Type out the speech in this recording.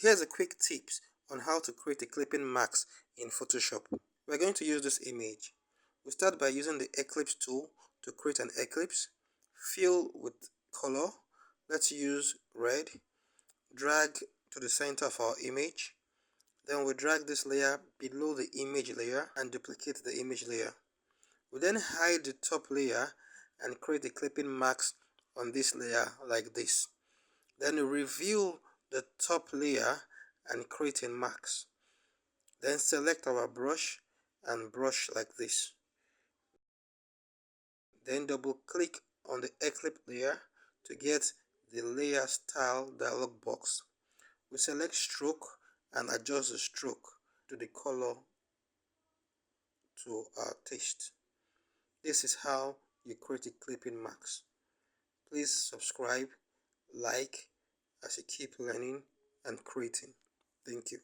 Here's a quick tips on how to create a clipping mask in Photoshop. We're going to use this image. We start by using the ellipse tool to create an ellipse. Fill with color. Let's use red. Drag to the center of our image. Then we drag this layer below the image layer and duplicate the image layer. We then hide the top layer and create a clipping mask on this layer like this. Then we reveal the top layer and create a mask. Then select our brush and brush like this. Then double click on the ellipse layer to get the layer style dialog box. We select stroke and adjust the stroke to the color to our taste. This is how you create a clipping mask. Please subscribe, like as you keep learning and creating. Thank you.